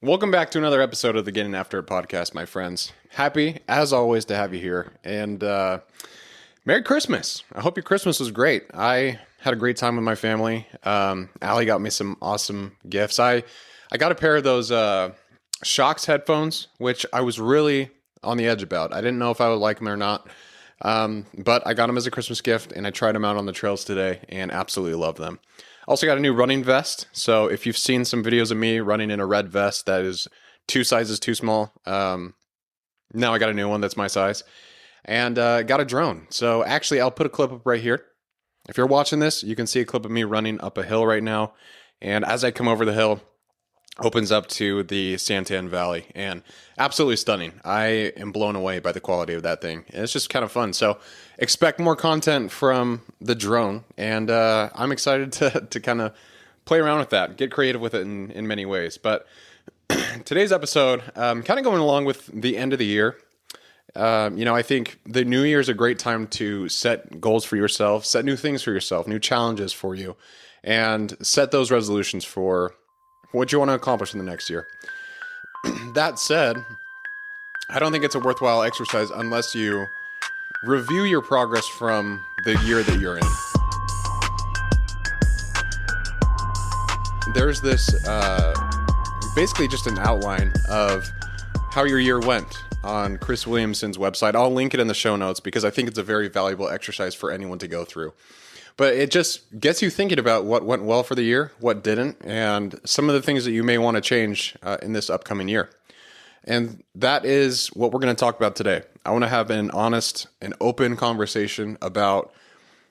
Welcome back to another episode of the Getting After It podcast, my friends. Happy, as always, to have you here. And Merry Christmas. I hope your Christmas was great. I had a great time with my family. Allie got me some awesome gifts. I got a pair of those Shocks headphones, which I was really on the edge about. I didn't know if I would like them or not. But I got them as a Christmas gift, and I tried them out on the trails today and absolutely love them. Also got a new running vest. So if you've seen some videos of me running in a red vest that is 2 sizes too small, now I got a new one that's my size. And got a drone. So actually, I'll put a clip up right here. If you're watching this, you can see a clip of me running up a hill right now. And as I come over the hill, opens up to the Santan Valley, and absolutely stunning. I am blown away by the quality of that thing. And it's just kind of fun. So expect more content from the drone, and I'm excited to kind of play around with that, get creative with it in many ways. But today's episode, kind of going along with the end of the year. I think the new year is a great time to set goals for yourself, set new things for yourself, new challenges for you, and set those resolutions for what you want to accomplish in the next year. That said, I don't think it's a worthwhile exercise unless you review your progress from the year that you're in. There's this basically just an outline of how your year went on Chris Williamson's website. I'll link it in the show notes because I think it's a very valuable exercise for anyone to go through. But it just gets you thinking about what went well for the year, what didn't, and some of the things that you may want to change in this upcoming year. And that is what we're going to talk about today. I want to have an honest and open conversation about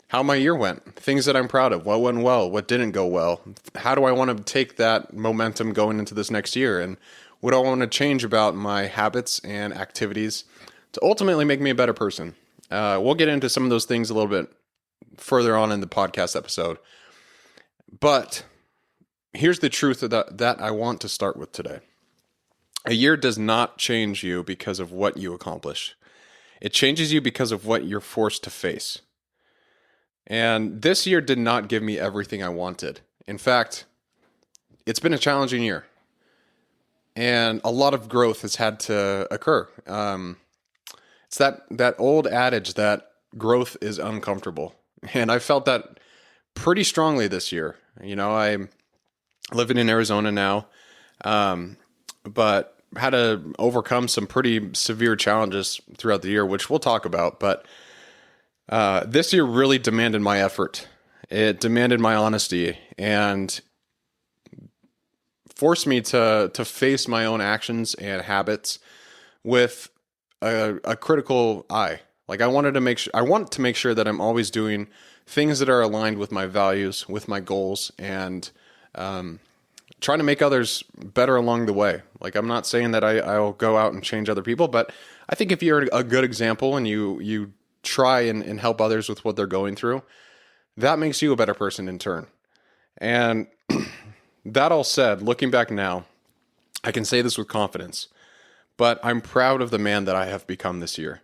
how my year went, things that I'm proud of, what went well, what didn't go well. How do I want to take that momentum going into this next year? And what do I want to change about my habits and activities to ultimately make me a better person? We'll get into some of those things a little bit further on in the podcast episode. But here's the truth that I want to start with today. A year does not change you because of what you accomplish. It changes you because of what you're forced to face. And this year did not give me everything I wanted. In fact, it's been a challenging year. And a lot of growth has had to occur. It's that old adage that growth is uncomfortable. And I felt that pretty strongly this year. I'm living in Arizona now, but had to overcome some pretty severe challenges throughout the year, which we'll talk about. But this year really demanded my effort. It demanded my honesty and forced me to face my own actions and habits with a critical eye. Like I want to make sure that I'm always doing things that are aligned with my values, with my goals, and trying to make others better along the way. Like I'm not saying that I'll go out and change other people, but I think if you're a good example and you try and help others with what they're going through, that makes you a better person in turn. And that all said, looking back now, I can say this with confidence, but I'm proud of the man that I have become this year.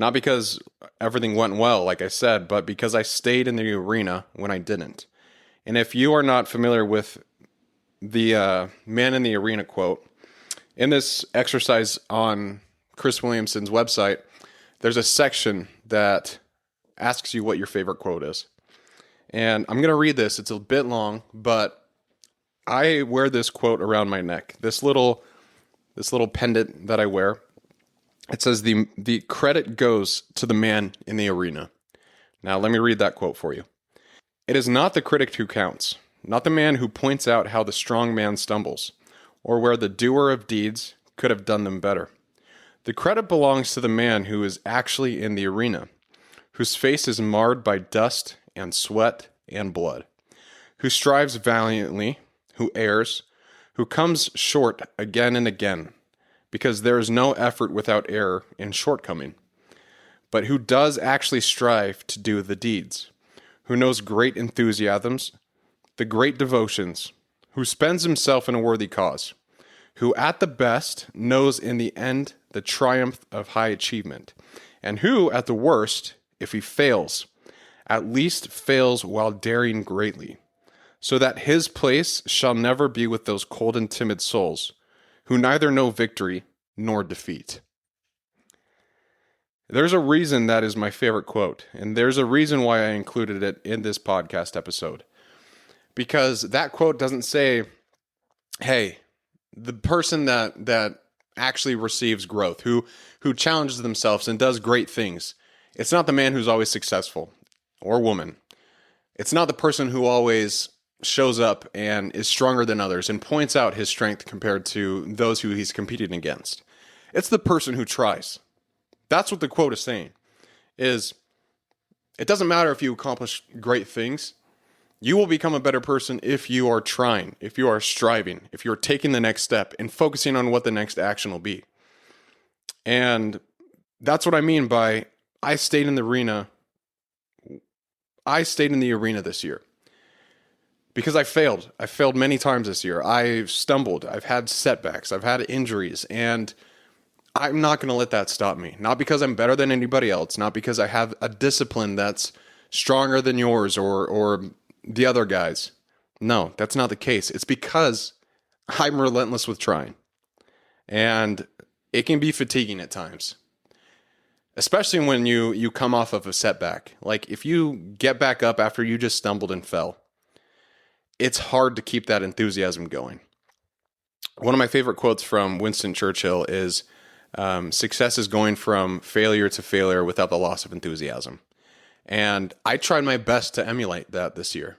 Not because everything went well, like I said, but because I stayed in the arena when I didn't. And if you are not familiar with the man in the arena quote, in this exercise on Chris Williamson's website, there's a section that asks you what your favorite quote is. And I'm going to read this. It's a bit long, but I wear this quote around my neck. This little pendant that I wear. It says, the credit goes to the man in the arena. Now, let me read that quote for you. It is not the critic who counts, not the man who points out how the strong man stumbles, or where the doer of deeds could have done them better. The credit belongs to the man who is actually in the arena, whose face is marred by dust and sweat and blood, who strives valiantly, who errs, who comes short again and again, because there is no effort without error and shortcoming, but who does actually strive to do the deeds, who knows great enthusiasms, the great devotions, who spends himself in a worthy cause, who at the best knows in the end the triumph of high achievement, and who at the worst, if he fails, at least fails while daring greatly, so that his place shall never be with those cold and timid souls who neither know victory nor defeat. There's a reason that is my favorite quote, and there's a reason why I included it in this podcast episode. Because that quote doesn't say, hey, the person that actually receives growth, who challenges themselves and does great things, it's not the man who's always successful, or woman. It's not the person who always shows up and is stronger than others and points out his strength compared to those who he's competing against. It's the person who tries. That's what the quote is saying, is it doesn't matter if you accomplish great things. You will become a better person if you are trying, if you are striving, if you're taking the next step and focusing on what the next action will be. And that's what I mean by I stayed in the arena this year because I failed. I failed many times this year. I've stumbled. I've had setbacks. I've had injuries. And I'm not going to let that stop me. Not because I'm better than anybody else. Not because I have a discipline that's stronger than yours or the other guys. No, that's not the case. It's because I'm relentless with trying. And it can be fatiguing at times. Especially when you come off of a setback. Like if you get back up after you just stumbled and fell, it's hard to keep that enthusiasm going. One of my favorite quotes from Winston Churchill is, success is going from failure to failure without the loss of enthusiasm. And I tried my best to emulate that this year,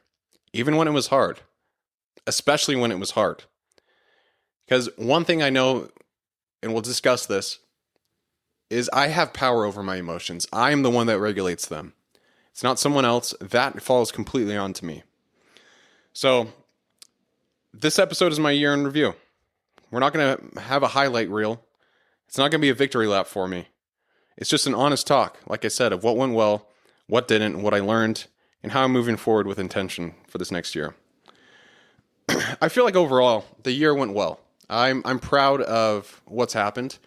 even when it was hard, especially when it was hard. Because one thing I know, and we'll discuss this, is I have power over my emotions. I am the one that regulates them. It's not someone else. That falls completely onto me. So this episode is my year in review. We're not going to have a highlight reel. It's not going to be a victory lap for me. It's just an honest talk, like I said, of what went well, what didn't, what I learned, and how I'm moving forward with intention for this next year. I feel like overall, the year went well. I'm proud of what's happened.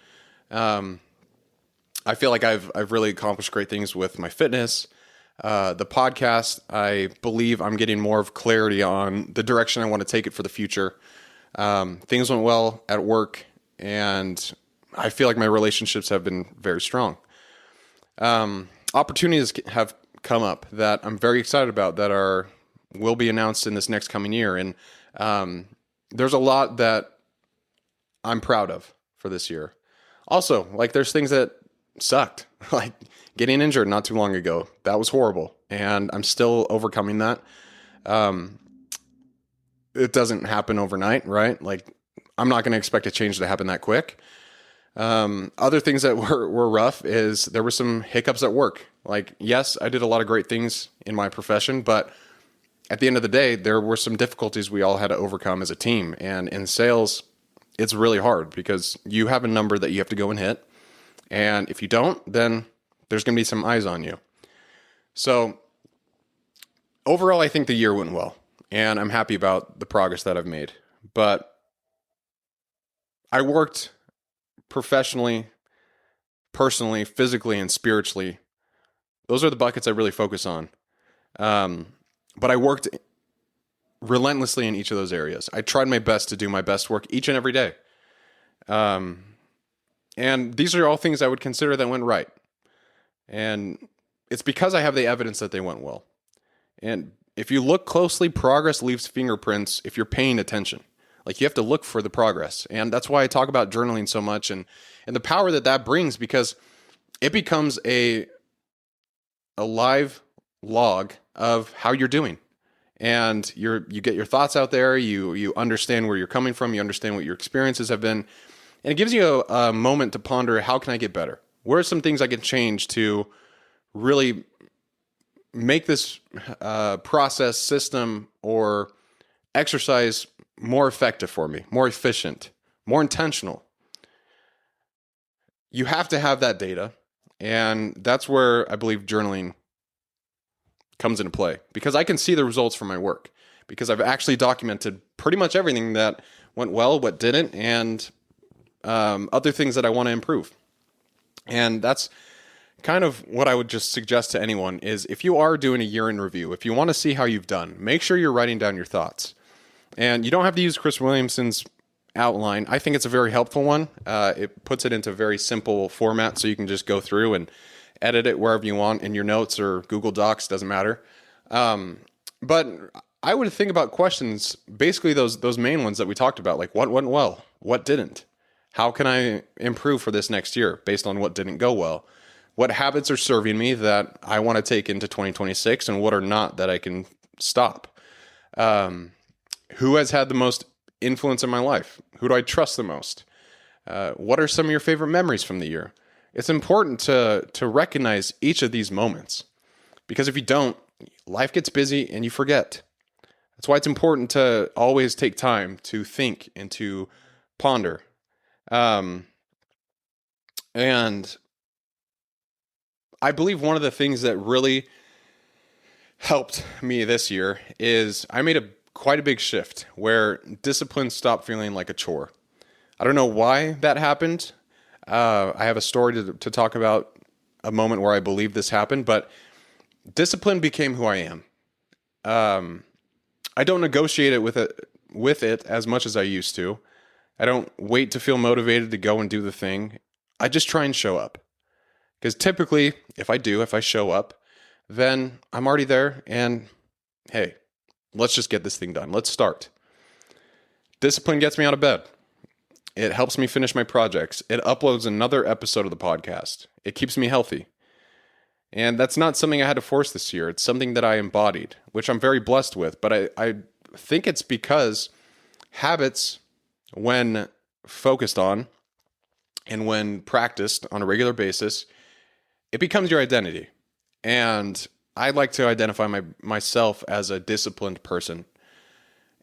I feel like I've really accomplished great things with my fitness. The podcast, I believe I'm getting more of clarity on the direction I want to take it for the future. Things went well at work, and I feel like my relationships have been very strong. Opportunities have come up that I'm very excited about that will be announced in this next coming year. And there's a lot that I'm proud of for this year. Also, like there's things that sucked, like getting injured not too long ago. That was horrible. And I'm still overcoming that. It doesn't happen overnight, right? Like I'm not going to expect a change to happen that quick. Other things that were rough is there were some hiccups at work. Like, yes, I did a lot of great things in my profession, but at the end of the day, there were some difficulties we all had to overcome as a team. And in sales, it's really hard because you have a number that you have to go and hit. And if you don't, then there's going to be some eyes on you. So overall, I think the year went well, and I'm happy about the progress that I've made. But I worked professionally, personally, physically, and spiritually. Those are the buckets I really focus on. But I worked relentlessly in each of those areas. I tried my best to do my best work each and every day. And these are all things I would consider that went right. And it's because I have the evidence that they went well. And if you look closely, progress leaves fingerprints if you're paying attention. Like you have to look for the progress. And that's why I talk about journaling so much and the power that brings, because it becomes a live log of how you're doing. And you get your thoughts out there, you understand where you're coming from, you understand what your experiences have been. And it gives you a moment to ponder, how can I get better? Where are some things I can change to really make this process, system, or exercise more effective for me, more efficient, more intentional? You have to have that data. And that's where I believe journaling comes into play, because I can see the results from my work, because I've actually documented pretty much everything that went well, what didn't, and other things that I want to improve. And that's kind of what I would just suggest to anyone is, if you are doing a year in review, if you want to see how you've done, make sure you're writing down your thoughts. And you don't have to use Chris Williamson's outline. I think it's a very helpful one. It puts it into very simple format so you can just go through and edit it wherever you want in your notes or Google Docs, doesn't matter. But I would think about questions, basically those main ones that we talked about, like what went well, what didn't, how can I improve for this next year based on what didn't go well, what habits are serving me that I want to take into 2026 and what are not that I can stop. Who has had the most influence in my life? Who do I trust the most? What are some of your favorite memories from the year? It's important to recognize each of these moments, because if you don't, life gets busy and you forget. That's why it's important to always take time to think and to ponder. And I believe one of the things that really helped me this year is I made quite a big shift where discipline stopped feeling like a chore. I don't know why that happened. I have a story to talk about, a moment where I believe this happened, but discipline became who I am. I don't negotiate it with it as much as I used to. I don't wait to feel motivated to go and do the thing. I just try and show up. Because typically, if I show up, then I'm already there and hey, let's just get this thing done. Let's start. Discipline gets me out of bed. It helps me finish my projects. It uploads another episode of the podcast. It keeps me healthy. And that's not something I had to force this year. It's something that I embodied, which I'm very blessed with. But I think it's because habits, when focused on and when practiced on a regular basis, it becomes your identity. And I like to identify myself as a disciplined person.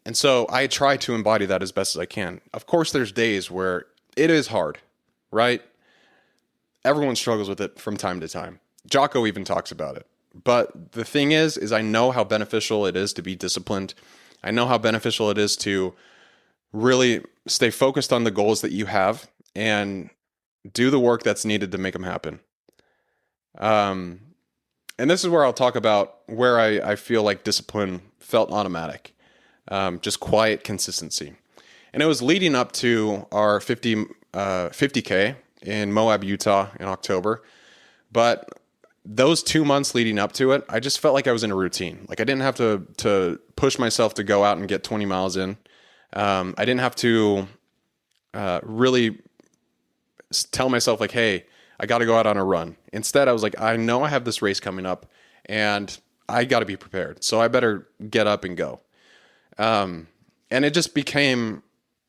And so I try to embody that as best as I can. Of course, there's days where it is hard, right? Everyone struggles with it from time to time. Jocko even talks about it. But the thing is I know how beneficial it is to be disciplined. I know how beneficial it is to really stay focused on the goals that you have and do the work that's needed to make them happen. And this is where I'll talk about where I feel like discipline felt automatic. Just quiet consistency. And it was leading up to our 50K in Moab, Utah in October. But those 2 months leading up to it, I just felt like I was in a routine. Like I didn't have to push myself to go out and get 20 miles in. I didn't have to really tell myself like, hey, I got to go out on a run. Instead, I was like, I know I have this race coming up and I got to be prepared. So I better get up and go. And it just became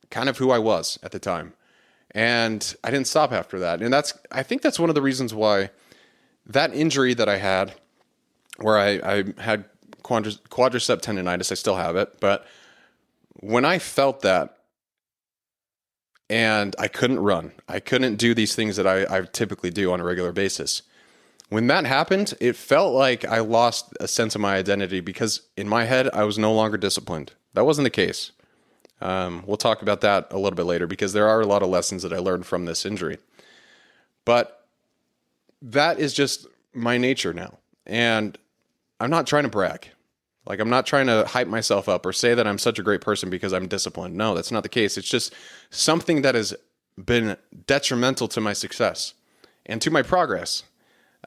kind of who I was at the time. And I didn't stop after that. And I think that's one of the reasons why that injury that I had, where I had quadricep tendonitis, I still have it. But when I felt that and I couldn't run, I couldn't do these things that I typically do on a regular basis. When that happened, it felt like I lost a sense of my identity because in my head, I was no longer disciplined. That wasn't the case. We'll talk about that a little bit later because there are a lot of lessons that I learned from this injury. But that is just my nature now. And I'm not trying to brag. Like, I'm not trying to hype myself up or say that I'm such a great person because I'm disciplined. No, that's not the case. It's just something that has been detrimental to my success and to my progress.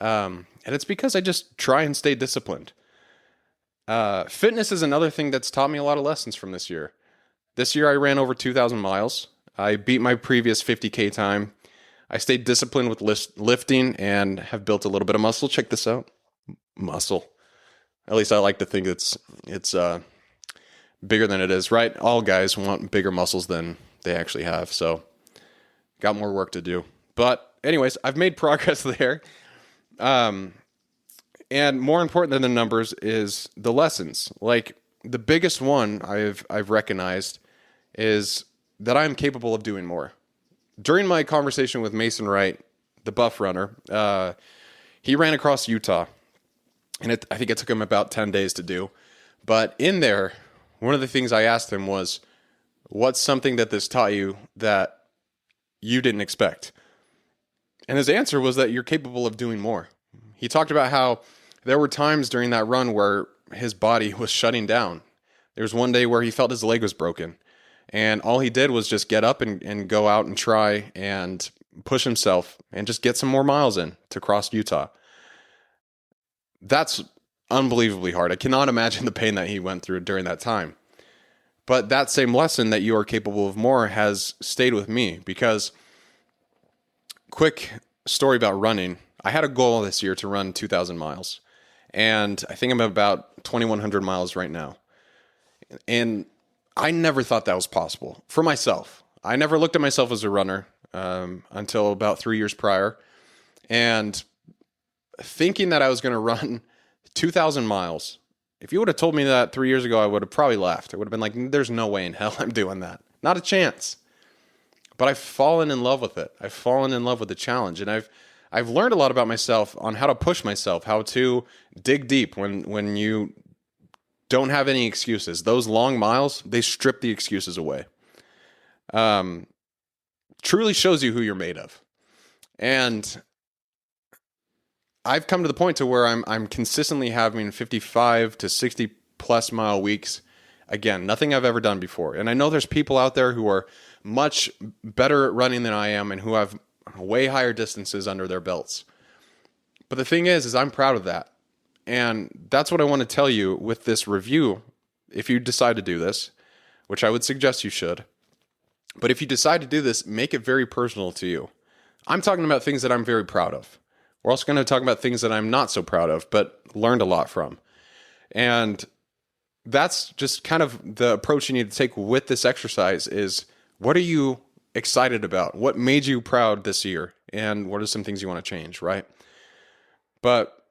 And it's because I just try and stay disciplined. Fitness is another thing that's taught me a lot of lessons from this year. This year I ran over 2,000 miles. I beat my previous 50K time. I stayed disciplined with lifting and have built a little bit of muscle. Check this out. Muscle. At least I like to think it's bigger than it is, right? All guys want bigger muscles than they actually have. So got more work to do. But anyways, I've made progress there. And more important than the numbers is the lessons. Like the biggest one I've recognized is that I'm capable of doing more. During my conversation with Mason Wright, the buff runner, he ran across Utah, and I think it took him about 10 days to do. But in there, one of the things I asked him was, what's something that this taught you that you didn't expect? And his answer was that you're capable of doing more. He talked about how there were times during that run where his body was shutting down. There was one day where he felt his leg was broken. And all he did was just get up and go out and try and push himself and just get some more miles in to cross Utah. That's unbelievably hard. I cannot imagine the pain that he went through during that time. But that same lesson that you are capable of more has stayed with me, because quick story about running. I had a goal this year to run 2,000 miles. And I think I'm about 2,100 miles right now. And I never thought that was possible for myself. I never looked at myself as a runner until about 3 years prior. And thinking that I was going to run 2,000 miles, if you would have told me that 3 years ago, I would have probably laughed. I would have been like, there's no way in hell I'm doing that. Not a chance. But I've fallen in love with it. I've fallen in love with the challenge. And I've learned a lot about myself on how to push myself, how to dig deep when you don't have any excuses. Those long miles, they strip the excuses away. Truly shows you who you're made of. And I've come to the point to where I'm consistently having 55 to 60 plus mile weeks. Again, nothing I've ever done before. And I know there's people out there who are much better at running than I am and who have way higher distances under their belts. But the thing is I'm proud of that. And that's what I want to tell you with this review. If you decide to do this, which I would suggest you should, but if you decide to do this, make it very personal to you. I'm talking about things that I'm very proud of. We're also going to talk about things that I'm not so proud of, but learned a lot from. And that's just kind of the approach you need to take with this exercise is, what are you excited about? What made you proud this year? And what are some things you want to change, right? But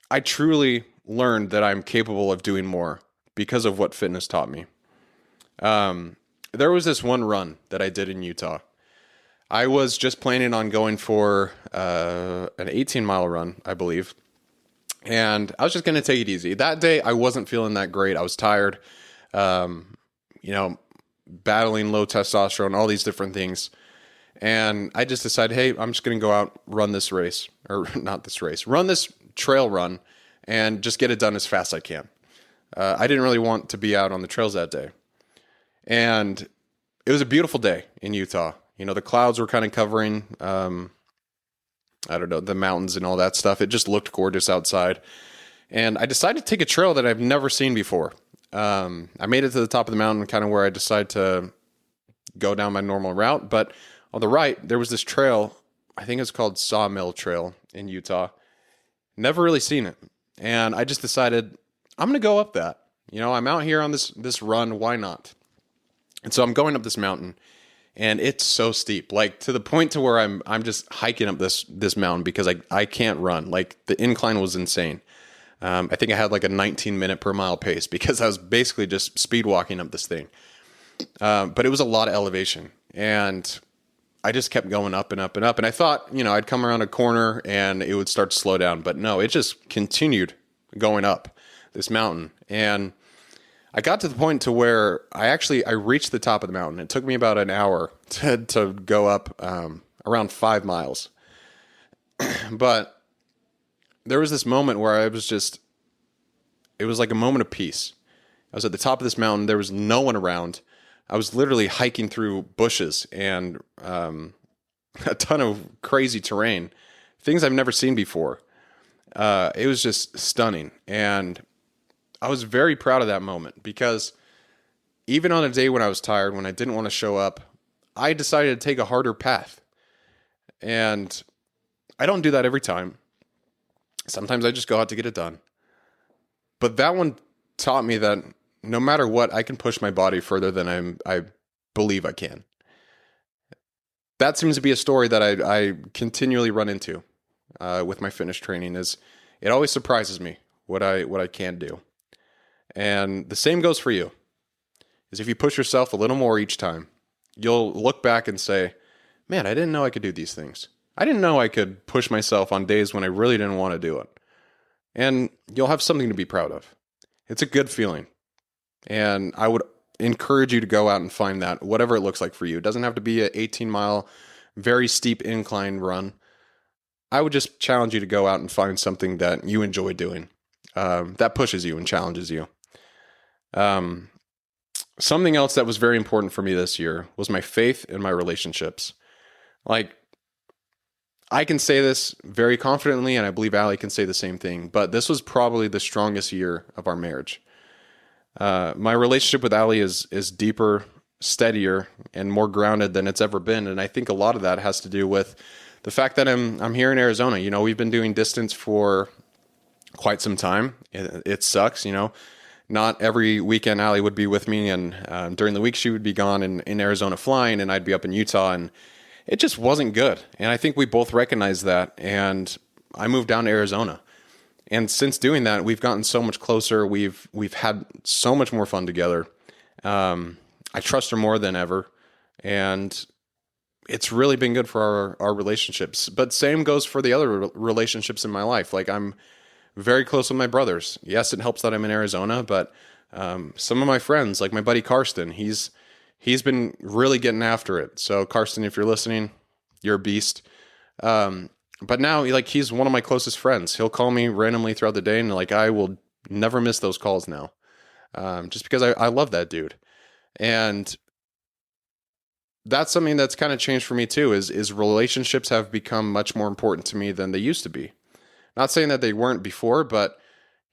I truly learned that I'm capable of doing more because of what fitness taught me. There was this one run that I did in Utah. I was just planning on going for an 18-mile run, I believe. And I was just going to take it easy. That day, I wasn't feeling that great. I was tired, battling low testosterone, all these different things. And I just decided, hey, I'm just going to go out, run this race. Or not this race. Run this trail run and just get it done as fast as I can. I didn't really want to be out on the trails that day. And it was a beautiful day in Utah. You know, the clouds were kind of covering, the mountains and all that stuff. It just looked gorgeous outside. And I decided to take a trail that I've never seen before. I made it to the top of the mountain, kind of where I decided to go down my normal route. But on the right, there was this trail, I think it's called Sawmill Trail in Utah. Never really seen it. And I just decided, I'm going to go up that. You know, I'm out here on this run, why not? And so I'm going up this mountain. And it's so steep, like to the point to where I'm just hiking up this mountain because I can't run. Like the incline was insane. I think I had like a 19-minute per mile pace because I was basically just speed walking up this thing. But it was a lot of elevation, and I just kept going up and up and up. And I thought, I'd come around a corner and it would start to slow down, but no, it just continued going up this mountain. And I got to the point to where I reached the top of the mountain. It took me about an hour to go up around 5 miles. But there was this moment where it was like a moment of peace. I was at the top of this mountain. There was no one around. I was literally hiking through bushes and a ton of crazy terrain, things I've never seen before. It was just stunning. And I was very proud of that moment because even on a day when I was tired, when I didn't want to show up, I decided to take a harder path. And I don't do that every time. Sometimes I just go out to get it done. But that one taught me that no matter what, I can push my body further than I believe I can. That seems to be a story that I continually run into with my fitness training. Is it always surprises me what I can do. And the same goes for you. Is if you push yourself a little more each time, you'll look back and say, man, I didn't know I could do these things. I didn't know I could push myself on days when I really didn't want to do it. And you'll have something to be proud of. It's a good feeling. And I would encourage you to go out and find that, whatever it looks like for you. It doesn't have to be an 18-mile, very steep incline run. I would just challenge you to go out and find something that you enjoy doing, that pushes you and challenges you. Something else that was very important for me this year was my faith and my relationships. Like, I can say this very confidently, and I believe Allie can say the same thing, but this was probably the strongest year of our marriage. My relationship with Allie is deeper, steadier, and more grounded than it's ever been. And I think a lot of that has to do with the fact that I'm here in Arizona. You know, we've been doing distance for quite some time. It sucks, you know. Not every weekend Allie would be with me, and during the week she would be gone in Arizona flying, and I'd be up in Utah, and it just wasn't good. And I think we both recognized that, and I moved down to Arizona. And since doing that, we've gotten so much closer. We've had so much more fun together. I trust her more than ever, and it's really been good for our relationships. But same goes for the other relationships in my life. Like, I'm very close with my brothers. Yes, it helps that I'm in Arizona, but some of my friends, like my buddy Karsten, he's been really getting after it. So Karsten, if you're listening, you're a beast. But now, like, he's one of my closest friends. He'll call me randomly throughout the day, and like, I will never miss those calls now, just because I love that dude. And that's something that's kind of changed for me too, is relationships have become much more important to me than they used to be. Not saying that they weren't before, but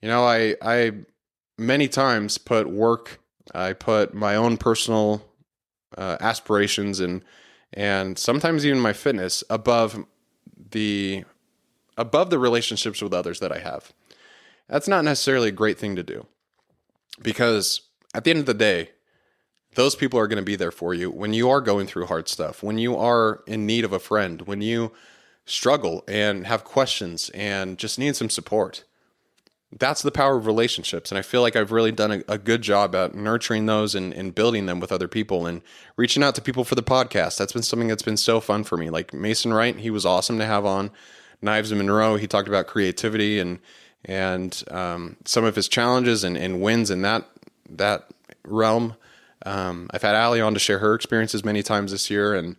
you know, I many times put work, I put my own personal aspirations and sometimes even my fitness above the relationships with others that I have. That's not necessarily a great thing to do, because at the end of the day, those people are going to be there for you when you are going through hard stuff, when you are in need of a friend, when you struggle and have questions and just need some support. That's the power of relationships. And I feel like I've really done a good job at nurturing those and building them with other people and reaching out to people for the podcast. That's been something that's been so fun for me. Like Mason Wright, he was awesome to have on. Knives and Monroe, he talked about creativity and some of his challenges and wins in that realm. I've had Allie on to share her experiences many times this year, and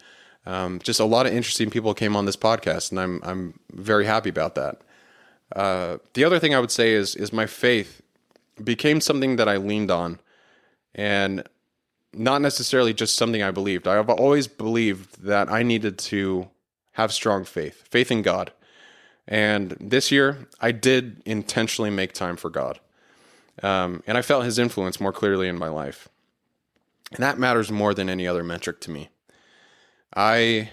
just a lot of interesting people came on this podcast, and I'm very happy about that. The other thing I would say is my faith became something that I leaned on, and not necessarily just something I believed. I've always believed that I needed to have strong faith in God. And this year, I did intentionally make time for God. And I felt his influence more clearly in my life. And that matters more than any other metric to me. I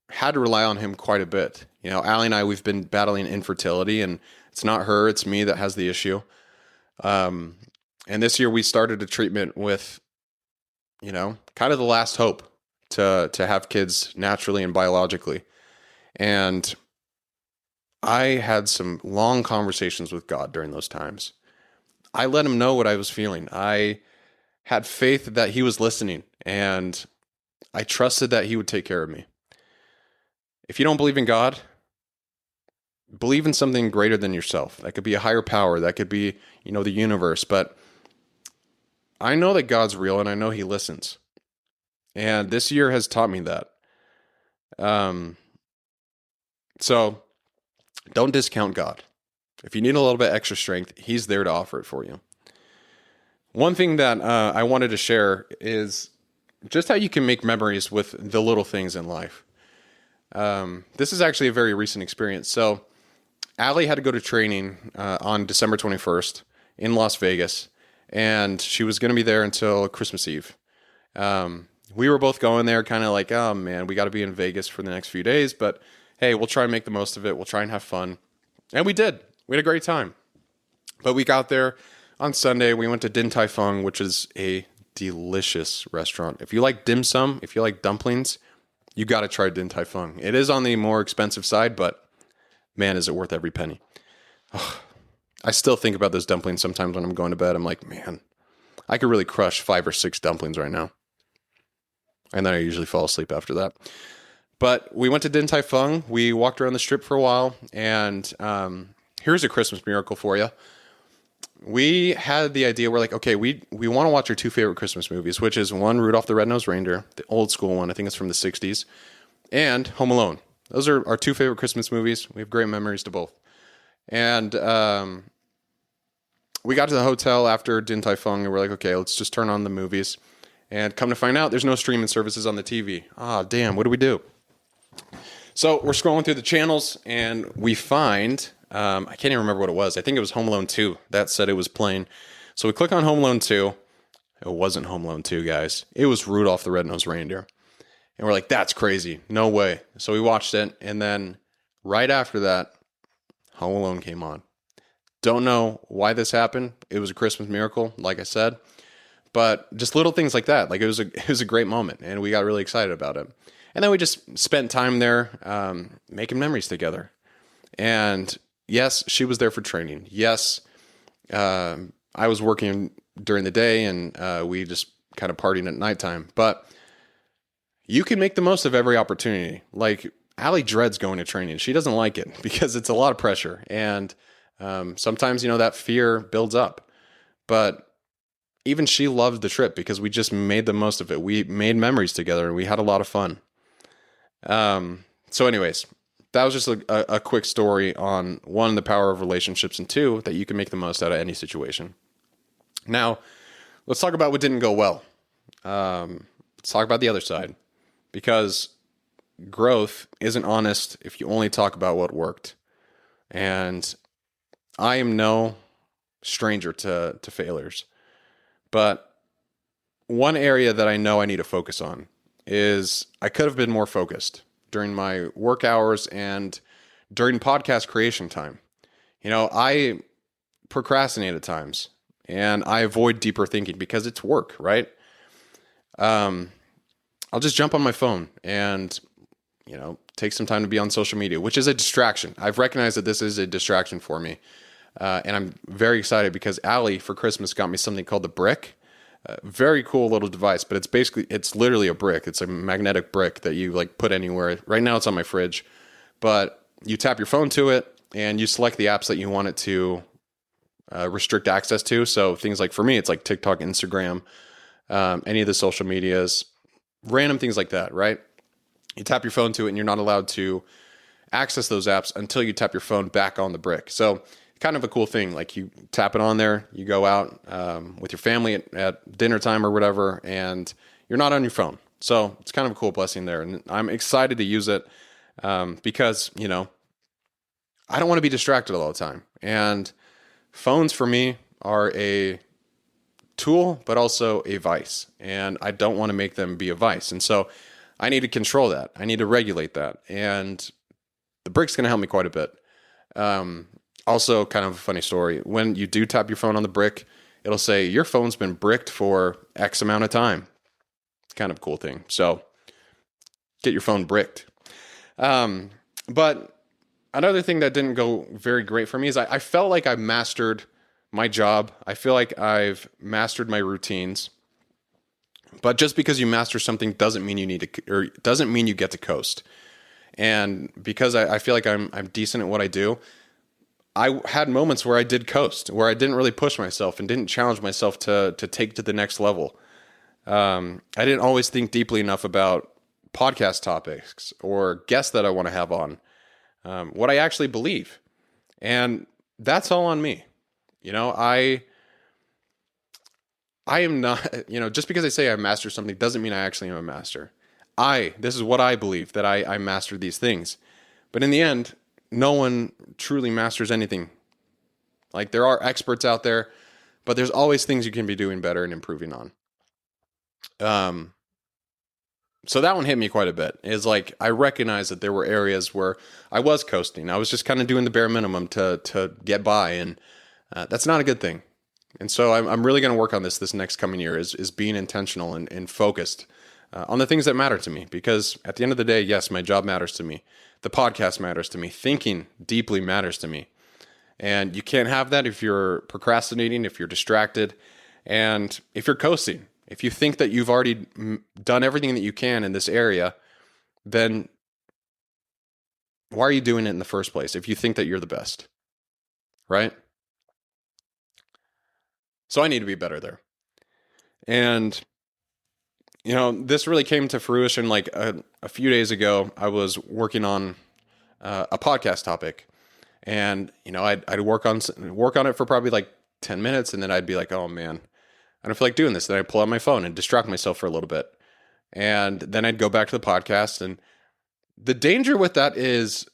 had to rely on him quite a bit. You know, Allie and I, we've been battling infertility, and it's not her, it's me that has the issue. And this year we started a treatment with, you know, kind of the last hope to have kids naturally and biologically. And I had some long conversations with God during those times. I let him know what I was feeling. I had faith that he was listening, and I trusted that he would take care of me. If you don't believe in God, believe in something greater than yourself. That could be a higher power. That could be, you know, the universe. But I know that God's real, and I know he listens. And this year has taught me that. So don't discount God. If you need a little bit extra strength, he's there to offer it for you. One thing that I wanted to share is just how you can make memories with the little things in life. This is actually a very recent experience. So Allie had to go to training on December 21st in Las Vegas, and she was going to be there until Christmas Eve. We were both going there kind of like, oh man, we got to be in Vegas for the next few days, but hey, we'll try and make the most of it. We'll try and have fun. And we did. We had a great time. But we got there on Sunday. We went to Din Tai Fung, which is a delicious restaurant. If you like dim sum, if you like dumplings, you got to try Din Tai Fung. It is on the more expensive side, but man, is it worth every penny. Oh, I still think about those dumplings sometimes when I'm going to bed. I'm like, man, I could really crush 5 or 6 dumplings right now. And then I usually fall asleep after that. But we went to Din Tai Fung. We walked around the strip for a while. And here's a Christmas miracle for you. We had the idea, we're like, okay, we want to watch our 2 favorite Christmas movies, which is one, Rudolph the Red-Nosed Reindeer, the old school one, I think it's from the 60s, and Home Alone. Those are our 2 favorite Christmas movies. We have great memories to both. And we got to the hotel after Din Tai Fung, and we're like, okay, let's just turn on the movies. And come to find out, there's no streaming services on the TV. Ah, damn, what do we do? So we're scrolling through the channels, and we find, I can't even remember what it was. I think it was Home Alone 2 that said it was playing. So we click on Home Alone 2. It wasn't Home Alone 2, guys. It was Rudolph the Red-Nosed Reindeer. And we're like, that's crazy. No way. So we watched it, and then right after that, Home Alone came on. Don't know why this happened. It was a Christmas miracle, like I said. But just little things like that. Like, it was a great moment, and we got really excited about it. And then we just spent time there making memories together. And yes, she was there for training. Yes, I was working during the day, and we just kind of partying at nighttime. But you can make the most of every opportunity. Like, Allie dreads going to training. She doesn't like it because it's a lot of pressure. And sometimes, that fear builds up. But even she loved the trip because we just made the most of it. We made memories together, and we had a lot of fun. So anyways, that was just a quick story on one, the power of relationships, and two, that you can make the most out of any situation. Now, let's talk about what didn't go well. Let's talk about the other side, because growth isn't honest if you only talk about what worked. And I am no stranger to failures, but one area that I know I need to focus on is I could have been more focused during my work hours and during podcast creation time. I procrastinate at times, and I avoid deeper thinking because it's work, right? I'll just jump on my phone and, take some time to be on social media, which is a distraction. I've recognized that this is a distraction for me. And I'm very excited because Allie for Christmas got me something called the Brick. Very cool little device, but it's literally a brick. It's a magnetic brick that you put anywhere. Right now it's on my fridge, but you tap your phone to it and you select the apps that you want it to restrict access to. So things like, for me, it's like TikTok, Instagram, any of the social medias, random things like that, right? You tap your phone to it and you're not allowed to access those apps until you tap your phone back on the brick. So kind of a cool thing. Like, you tap it on there, you go out with your family at dinner time or whatever, and you're not on your phone. So it's kind of a cool blessing there. And I'm excited to use it because, I don't want to be distracted all the time. And phones for me are a tool, but also a vice. And I don't want to make them be a vice. And so I need to control that. I need to regulate that. And the Brick's going to help me quite a bit. Also, kind of a funny story. When you do tap your phone on the Brick, it'll say, your phone's been bricked for X amount of time. It's kind of a cool thing. So get your phone bricked. But another thing that didn't go very great for me is I felt like I mastered my job. I feel like I've mastered my routines. But just because you master something doesn't mean doesn't mean you get to coast. And because I feel like I'm decent at what I do, I had moments where I did coast, where I didn't really push myself and didn't challenge myself to take to the next level. I didn't always think deeply enough about podcast topics or guests that I want to have on, what I actually believe. And that's all on me. I am not, just because I say I master something doesn't mean I actually am a master. This is what I believe, that I mastered these things. But in the end, no one truly masters anything. Like, there are experts out there, but there's always things you can be doing better and improving on. So that one hit me quite a bit. Is like, I recognized that there were areas where I was coasting. I was just kind of doing the bare minimum to get by, and that's not a good thing. And so I'm really going to work on this next coming year is being intentional and focused on the things that matter to me. Because at the end of the day, yes, my job matters to me. The podcast matters to me. Thinking deeply matters to me. And you can't have that if you're procrastinating, if you're distracted, and if you're coasting. If you think that you've already done everything that you can in this area, then why are you doing it in the first place if you think that you're the best? Right? So I need to be better there. And, this really came to fruition like a few days ago. I was working on a podcast topic, and, I'd work on it for probably like 10 minutes and then I'd be like, oh man, I don't feel like doing this. Then I'd pull out my phone and distract myself for a little bit. And then I'd go back to the podcast. And the danger with that is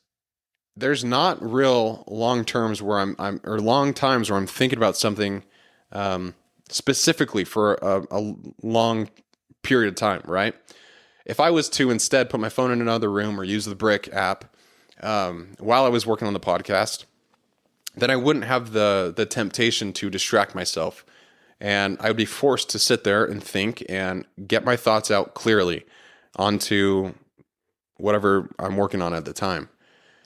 there's not real long times where I'm thinking about something specifically for a long period of time, right? If I was to instead put my phone in another room or use the Brick app while I was working on the podcast, then I wouldn't have the temptation to distract myself. And I would be forced to sit there and think and get my thoughts out clearly onto whatever I'm working on at the time.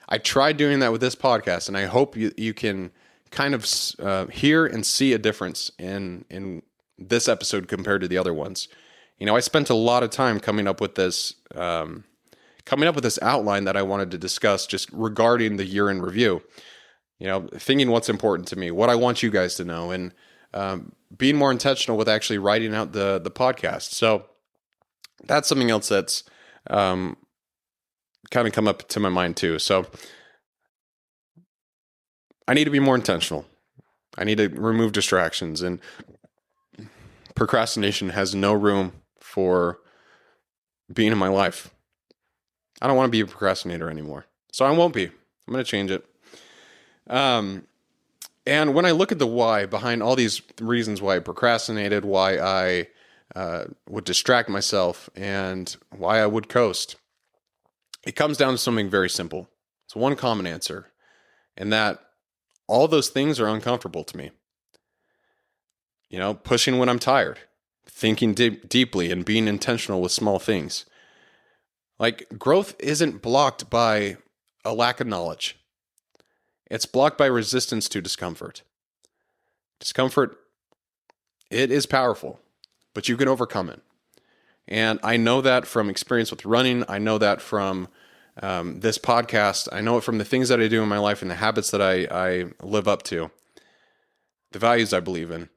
I tried doing that with this podcast, and I hope you can kind of hear and see a difference in this episode compared to the other ones. You know, I spent a lot of time coming up with this outline that I wanted to discuss just regarding the year in review. You know, thinking what's important to me, what I want you guys to know, and being more intentional with actually writing out the podcast. So that's something else that's kind of come up to my mind too. So I need to be more intentional. I need to remove distractions, and procrastination has no room for being in my life. I don't want to be a procrastinator anymore. So I won't be. I'm going to change it. And when I look at the why behind all these reasons why I procrastinated, why I would distract myself, and why I would coast, it comes down to something very simple. It's one common answer, and that all those things are uncomfortable to me. You know, pushing when I'm tired, thinking deeply, and being intentional with small things. Like, growth isn't blocked by a lack of knowledge. It's blocked by resistance to discomfort. Discomfort, it is powerful, but you can overcome it. And I know that from experience with running. I know that from this podcast. I know it from the things that I do in my life and the habits that I live up to, the values I believe in.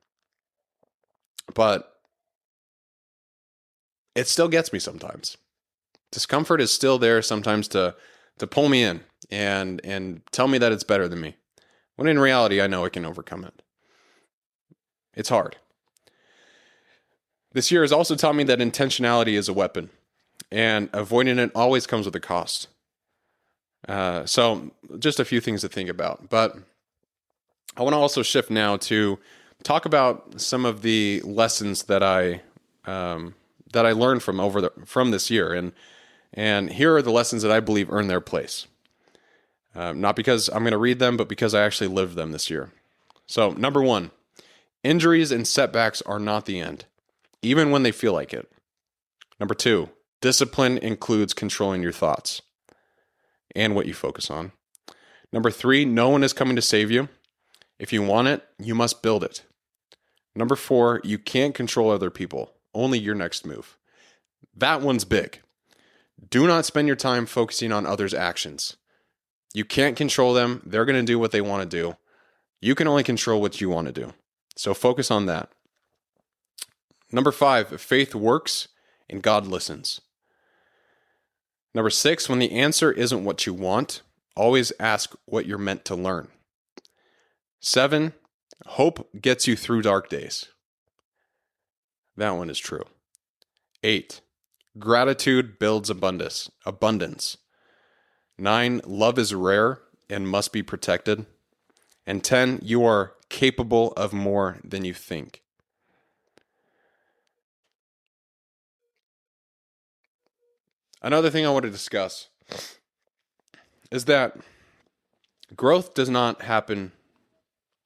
But it still gets me sometimes. Discomfort is still there sometimes to pull me in and tell me that it's better than me. When in reality, I know I can overcome it. It's hard. This year has also taught me that intentionality is a weapon, and avoiding it always comes with a cost. So just a few things to think about. But I want to also shift now to talk about some of the lessons that I learned from this year, and here are the lessons that I believe earn their place. Not because I'm going to read them, but because I actually lived them this year. So, number one, injuries and setbacks are not the end, even when they feel like it. Number two, discipline includes controlling your thoughts and what you focus on. Number three, no one is coming to save you. If you want it, you must build it. Number four, you can't control other people, only your next move. That one's big. Do not spend your time focusing on others' actions. You can't control them. They're going to do what they want to do. You can only control what you want to do. So focus on that. Number five, faith works and God listens. Number six, when the answer isn't what you want, always ask what you're meant to learn. 7, hope gets you through dark days. That one is true. 8, gratitude builds abundance. 9, love is rare and must be protected. And 10, you are capable of more than you think. Another thing I want to discuss is that growth does not happen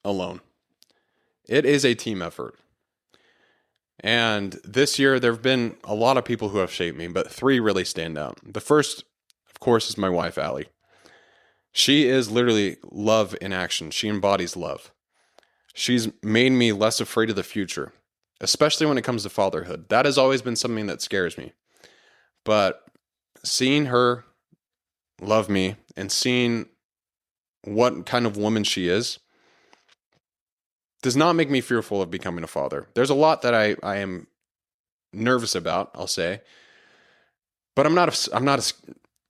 alone. It is a team effort. And this year, there have been a lot of people who have shaped me, but 3 really stand out. The first, of course, is my wife, Allie. She is literally love in action. She embodies love. She's made me less afraid of the future, especially when it comes to fatherhood. That has always been something that scares me. But seeing her love me and seeing what kind of woman she is does not make me fearful of becoming a father. There's a lot that I am nervous about, I'll say, but I'm not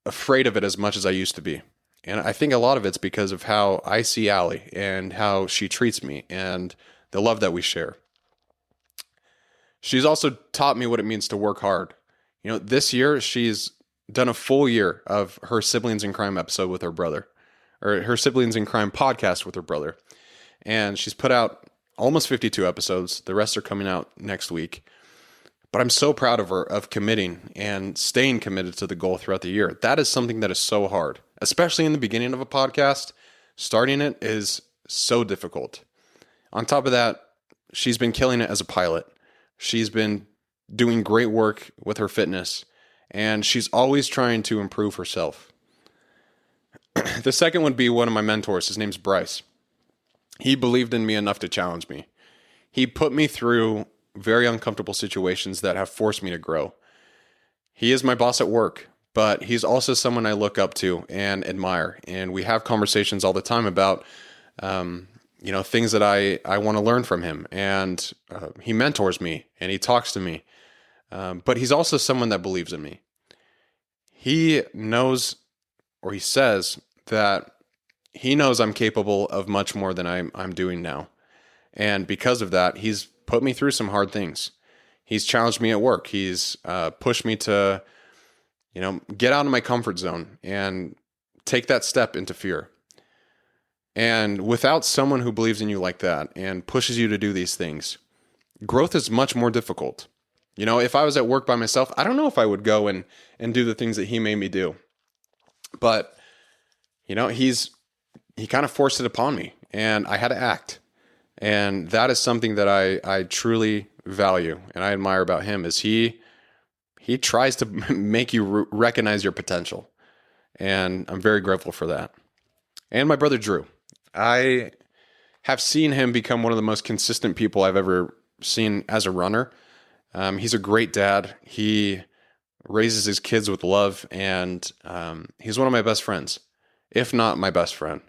afraid of it as much as I used to be. And I think a lot of it's because of how I see Allie and how she treats me and the love that we share. She's also taught me what it means to work hard. This year she's done a full year of her Siblings in Crime episode with her brother, or her Siblings in Crime podcast with her brother. And she's put out almost 52 episodes. The rest are coming out next week. But I'm so proud of her, of committing and staying committed to the goal throughout the year. That is something that is so hard, especially in the beginning of a podcast. Starting it is so difficult. On top of that, she's been killing it as a pilot. She's been doing great work with her fitness, and she's always trying to improve herself. The second would be one of my mentors. His name's Bryce. He believed in me enough to challenge me. He put me through very uncomfortable situations that have forced me to grow. He is my boss at work, but he's also someone I look up to and admire. And we have conversations all the time about, things that I want to learn from him. And he mentors me and he talks to me. But he's also someone that believes in me. He knows, or he says that he knows I'm capable of much more than I'm doing now. And because of that, he's put me through some hard things. He's challenged me at work. He's pushed me to, get out of my comfort zone and take that step into fear. And without someone who believes in you like that and pushes you to do these things, growth is much more difficult. If I was at work by myself, I don't know if I would go and do the things that he made me do. But, he kind of forced it upon me and I had to act. And that is something that I truly value and I admire about him is he tries to make you recognize your potential. And I'm very grateful for that. And my brother Drew. I have seen him become one of the most consistent people I've ever seen as a runner. He's a great dad. He raises his kids with love, and he's one of my best friends, if not my best friend.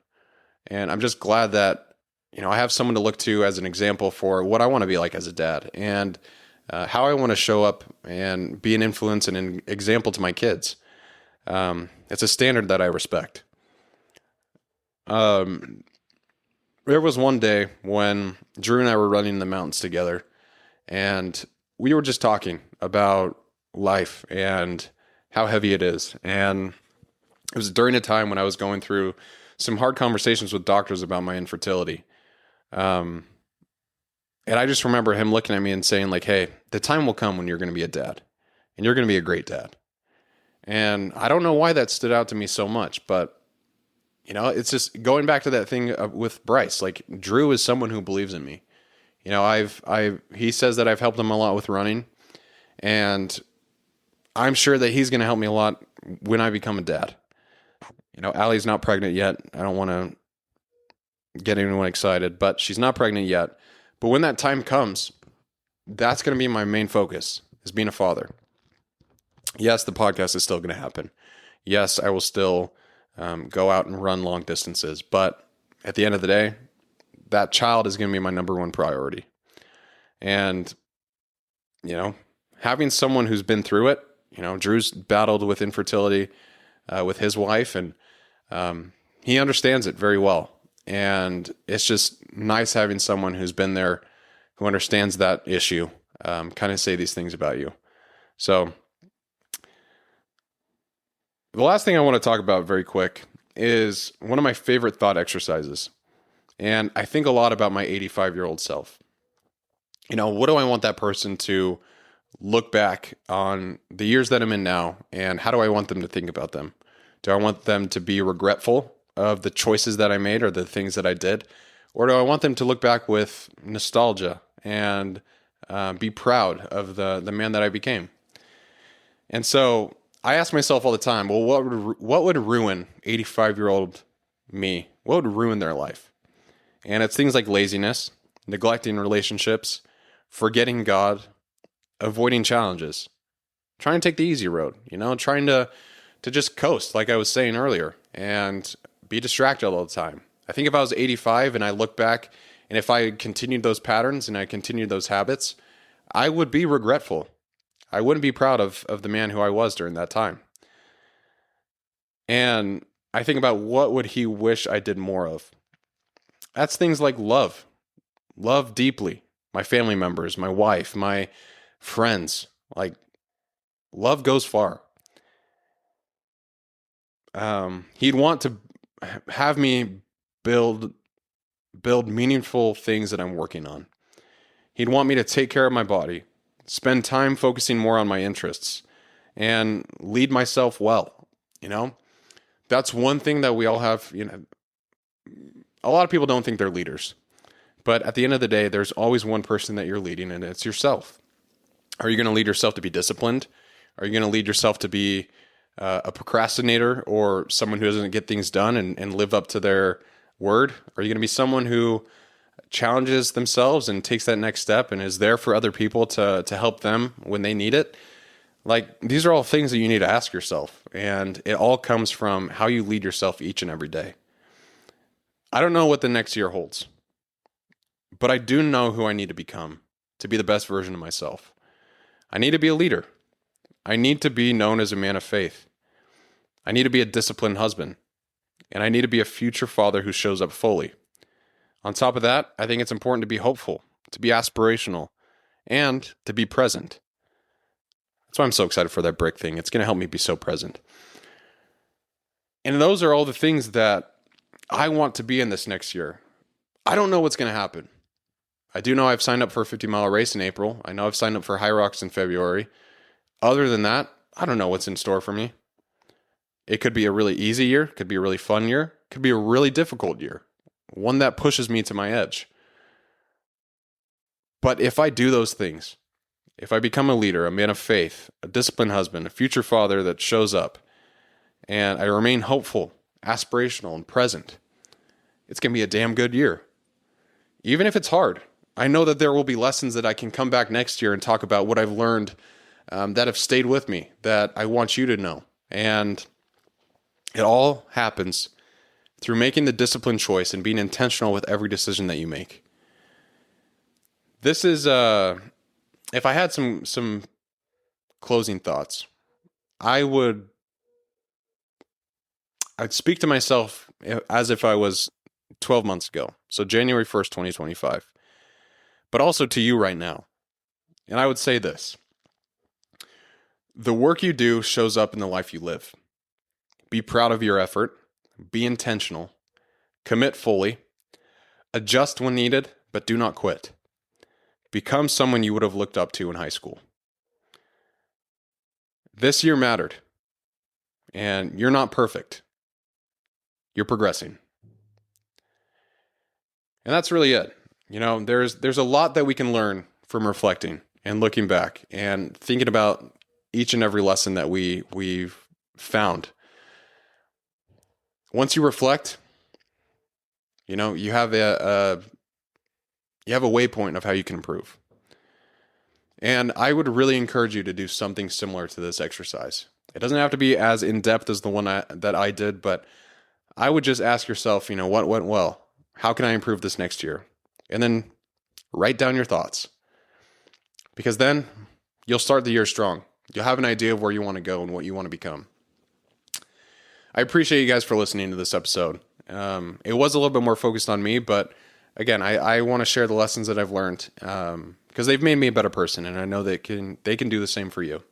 And I'm just glad that, I have someone to look to as an example for what I want to be like as a dad and how I want to show up and be an influence and an example to my kids. It's a standard that I respect. There was one day when Drew and I were running the mountains together, and we were just talking about life and how heavy it is. And it was during a time when I was going through some hard conversations with doctors about my infertility. And I just remember him looking at me and saying like, hey, the time will come when you're going to be a dad and you're going to be a great dad. And I don't know why that stood out to me so much, but it's just going back to that thing with Bryce. Like Drew is someone who believes in me. He says that I've helped him a lot with running, and I'm sure that he's going to help me a lot when I become a dad. Allie's not pregnant yet. I don't want to get anyone excited, but she's not pregnant yet. But when that time comes, that's going to be my main focus, is being a father. Yes, the podcast is still going to happen. Yes, I will still go out and run long distances. But at the end of the day, that child is going to be my number one priority. And, having someone who's been through it, Drew's battled with infertility with his wife, and he understands it very well. And it's just nice having someone who's been there, who understands that issue, kind of say these things about you. So the last thing I want to talk about very quick is one of my favorite thought exercises. And I think a lot about my 85-year-old self. What do I want that person to look back on the years that I'm in now, and how do I want them to think about them? Do I want them to be regretful of the choices that I made or the things that I did? Or do I want them to look back with nostalgia and be proud of the man that I became? And so I ask myself all the time, well, what would ruin 85-year-old me? What would ruin their life? And it's things like laziness, neglecting relationships, forgetting God, avoiding challenges, trying to take the easy road, trying to just coast, like I was saying earlier, and be distracted all the time. I think if I was 85 and I look back, and if I continued those patterns and I continued those habits, I would be regretful. I wouldn't be proud of the man who I was during that time. And I think about what would he wish I did more of. That's things like love love deeply my family members, my wife, my friends. Like, love goes far. He'd want to have me build meaningful things that I'm working on. He'd want me to take care of my body, spend time focusing more on my interests, and lead myself well. You know, that's one thing that we all have. You know, a lot of people don't think they're leaders, but at the end of the day, there's always one person that you're leading, and it's yourself. Are you going to lead yourself to be disciplined? Are you going to lead yourself to be a procrastinator or someone who doesn't get things done and live up to their word? Are you going to be someone who challenges themselves and takes that next step and is there for other people to help them when they need it? Like, these are all things that you need to ask yourself, and it all comes from how you lead yourself each and every day. I don't know what the next year holds, but I do know who I need to become to be the best version of myself. I need to be a leader. I need to be known as a man of faith. I need to be a disciplined husband, and I need to be a future father who shows up fully. On top of that, I think it's important to be hopeful, to be aspirational, and to be present. That's why I'm so excited for that brick thing. It's going to help me be so present. And those are all the things that I want to be in this next year. I don't know what's going to happen. I do know I've signed up for a 50-mile race in April. I know I've signed up for High Rocks in February. Other than that, I don't know what's in store for me. It could be a really easy year, could be a really fun year, could be a really difficult year, one that pushes me to my edge. But if I do those things, if I become a leader, a man of faith, a disciplined husband, a future father that shows up, and I remain hopeful, aspirational, and present, it's going to be a damn good year. Even if it's hard, I know that there will be lessons that I can come back next year and talk about what I've learned that have stayed with me, that I want you to know. And it all happens through making the disciplined choice and being intentional with every decision that you make. This is, if I had some closing thoughts, I'd speak to myself as if I was 12 months ago. So January 1st, 2025, but also to you right now. And I would say this: the work you do shows up in the life you live. Be proud of your effort, be intentional, commit fully, adjust when needed, but do not quit. Become someone you would have looked up to in high school. This year mattered, and you're not perfect. You're progressing. And that's really it. You know, there's a lot that we can learn from reflecting and looking back and thinking about each and every lesson that we've found. Once you reflect, you know, you have a waypoint of how you can improve. And I would really encourage you to do something similar to this exercise. It doesn't have to be as in-depth as the one that I did, but I would just ask yourself, you know, what went well? How can I improve this next year? And then write down your thoughts. Because then you'll start the year strong. You'll have an idea of where you want to go and what you want to become. I appreciate you guys for listening to this episode. It was a little bit more focused on me, but again, I want to share the lessons that I've learned because they've made me a better person, and I know they can do the same for you.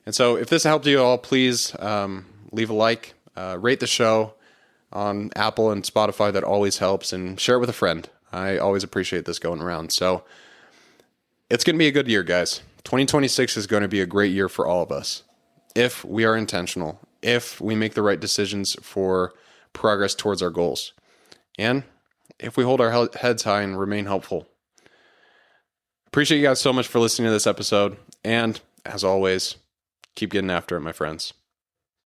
And so if this helped you at all, please leave a like, rate the show on Apple and Spotify. That always helps, and share it with a friend. I always appreciate this going around. So it's going to be a good year, guys. 2026 is going to be a great year for all of us if we are intentional, if we make the right decisions for progress towards our goals, and if we hold our heads high and remain hopeful. Appreciate you guys so much for listening to this episode, and as always, keep getting after it, my friends.